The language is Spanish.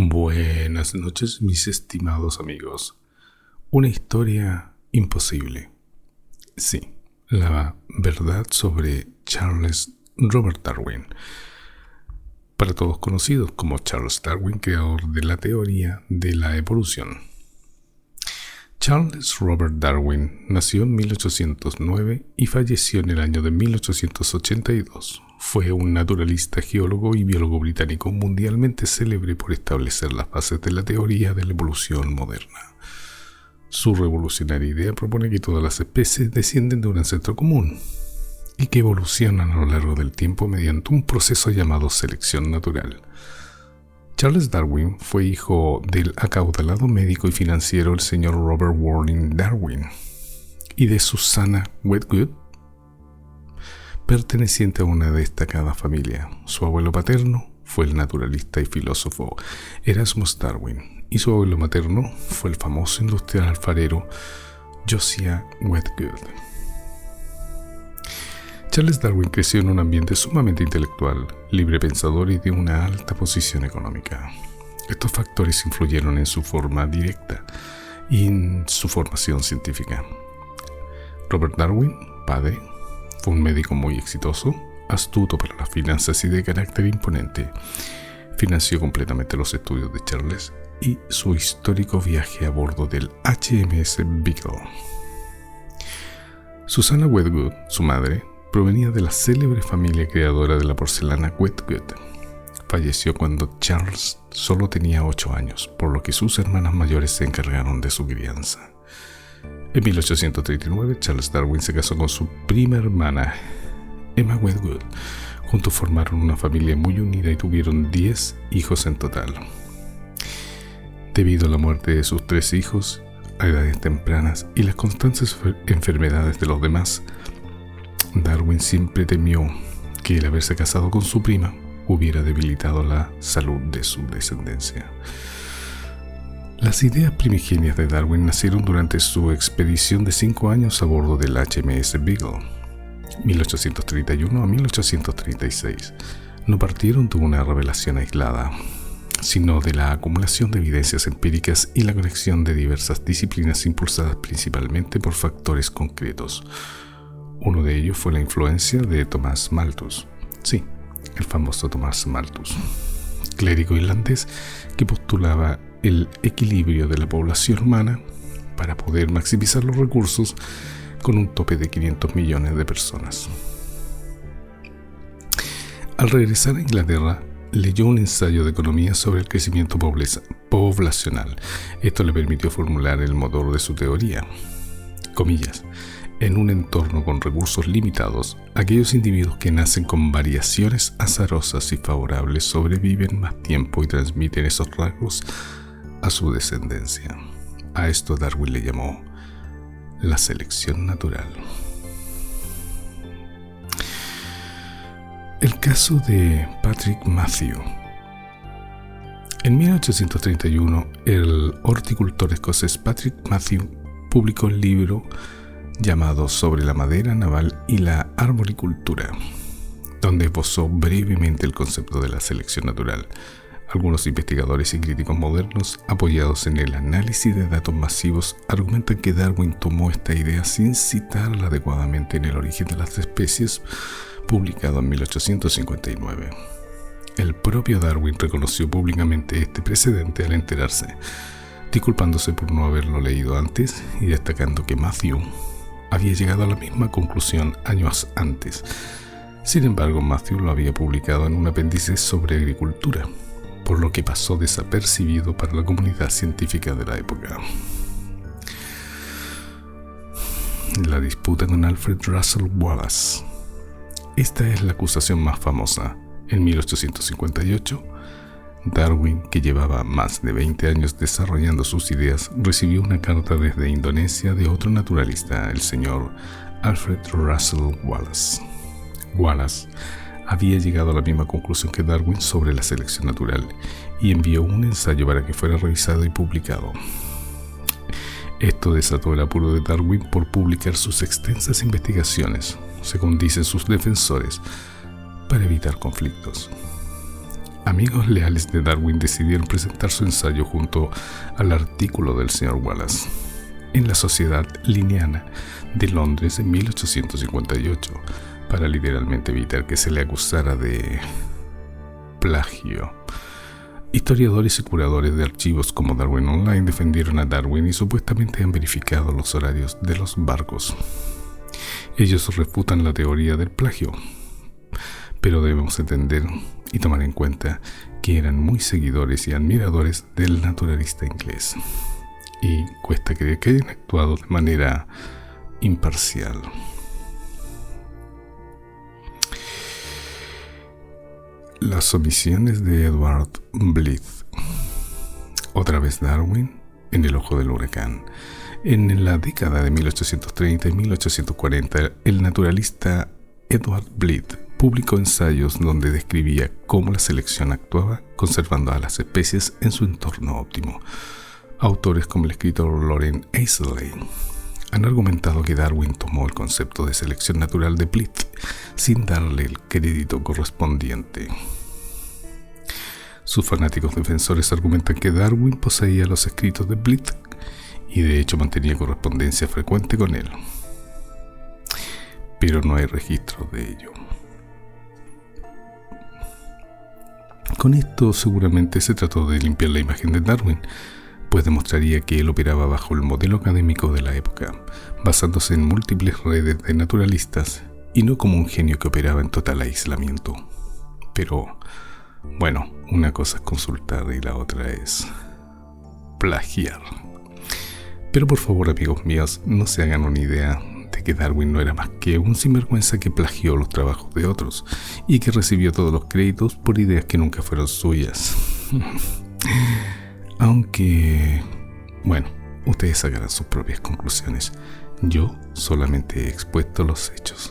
Buenas noches, mis estimados amigos. Una historia imposible. Sí, la verdad sobre Charles Robert Darwin, para todos conocidos como Charles Darwin, creador de la teoría de la evolución. Charles Robert Darwin nació en 1809 y falleció en el año de 1882. Fue un naturalista, geólogo y biólogo británico mundialmente célebre por establecer las bases de la teoría de la evolución moderna. Su revolucionaria idea propone que todas las especies descienden de un ancestro común y que evolucionan a lo largo del tiempo mediante un proceso llamado selección natural. Charles Darwin fue hijo del acaudalado médico y financiero el señor Robert Warren Darwin y de Susanna Wedgwood, perteneciente a una destacada familia. Su abuelo paterno fue el naturalista y filósofo Erasmus Darwin y su abuelo materno fue el famoso industrial alfarero Josiah Wedgwood. Charles Darwin creció en un ambiente sumamente intelectual, libre pensador y de una alta posición económica. Estos factores influyeron en su forma directa y en su formación científica. Robert Darwin, padre, fue un médico muy exitoso, astuto para las finanzas y de carácter imponente. Financió completamente los estudios de Charles y su histórico viaje a bordo del HMS Beagle. Susanna Wedgwood, su madre, provenía de la célebre familia creadora de la porcelana Wedgwood. Falleció cuando Charles solo tenía 8 años, por lo que sus hermanas mayores se encargaron de su crianza. En 1839, Charles Darwin se casó con su prima hermana, Emma Wedgwood. Juntos formaron una familia muy unida y tuvieron 10 hijos en total. Debido a la muerte de sus 3 hijos a edades tempranas y las constantes enfermedades de los demás, Darwin siempre temió que el haberse casado con su prima hubiera debilitado la salud de su descendencia. Las ideas primigenias de Darwin nacieron durante su expedición de 5 años a bordo del HMS Beagle, 1831 a 1836. No partieron de una revelación aislada, sino de la acumulación de evidencias empíricas y la conexión de diversas disciplinas impulsadas principalmente por factores concretos. Uno de ellos fue la influencia de Thomas Malthus. Sí, el famoso Thomas Malthus, clérigo irlandés que postulaba el equilibrio de la población humana para poder maximizar los recursos con un tope de 500 millones de personas. Al regresar a Inglaterra, leyó un ensayo de economía sobre el crecimiento poblacional. Esto le permitió formular el motor de su teoría. Comillas. En un entorno con recursos limitados, aquellos individuos que nacen con variaciones azarosas y favorables sobreviven más tiempo y transmiten esos rasgos a su descendencia. A esto Darwin le llamó la selección natural. El caso de Patrick Matthew. En 1831, el horticultor escocés Patrick Matthew publicó el libro llamado Sobre la madera naval y la arboricultura, donde esbozó brevemente el concepto de la selección natural. Algunos investigadores y críticos modernos, apoyados en el análisis de datos masivos, argumentan que Darwin tomó esta idea sin citarla adecuadamente en El origen de las especies, publicado en 1859. El propio Darwin reconoció públicamente este precedente al enterarse, disculpándose por no haberlo leído antes y destacando que Matthew había llegado a la misma conclusión años antes. Sin embargo, Matthew lo había publicado en un apéndice sobre agricultura, por lo que pasó desapercibido para la comunidad científica de la época. La disputa con Alfred Russel Wallace. Esta es la acusación más famosa. En 1858, Darwin, que llevaba más de 20 años desarrollando sus ideas, recibió una carta desde Indonesia de otro naturalista, el señor Alfred Russel Wallace. Wallace había llegado a la misma conclusión que Darwin sobre la selección natural y envió un ensayo para que fuera revisado y publicado. Esto desató el apuro de Darwin por publicar sus extensas investigaciones, según dicen sus defensores, para evitar conflictos. amigos leales de Darwin decidieron presentar su ensayo junto al artículo del Sr. Wallace en la Sociedad Linneana de Londres en 1858 para literalmente evitar que se le acusara de plagio. Historiadores y curadores de archivos como Darwin Online defendieron a Darwin y supuestamente han verificado los horarios de los barcos. Ellos refutan la teoría del plagio, pero debemos entender y tomar en cuenta que eran muy seguidores y admiradores del naturalista inglés, y cuesta creer que hayan actuado de manera imparcial. Las omisiones de Edward Blyth. Otra vez Darwin en el ojo del huracán. En la década de 1830 y 1840, el naturalista Edward Blyth publicó ensayos donde describía cómo la selección actuaba conservando a las especies en su entorno óptimo. Autores como el escritor Loren Eiseley han argumentado que Darwin tomó el concepto de selección natural de Blyth sin darle el crédito correspondiente. Sus fanáticos defensores argumentan que Darwin poseía los escritos de Blyth y de hecho mantenía correspondencia frecuente con él, pero no hay registros de ello. Con esto seguramente se trató de limpiar la imagen de Darwin, pues demostraría que él operaba bajo el modelo académico de la época, basándose en múltiples redes de naturalistas y no como un genio que operaba en total aislamiento. Pero, bueno, una cosa es consultar y la otra es plagiar. Pero por favor, amigos míos, no se hagan una idea de que Darwin no era más que un sinvergüenza que plagió los trabajos de otros y que recibió todos los créditos por ideas que nunca fueron suyas. Aunque, bueno, ustedes sacarán sus propias conclusiones. Yo solamente he expuesto los hechos.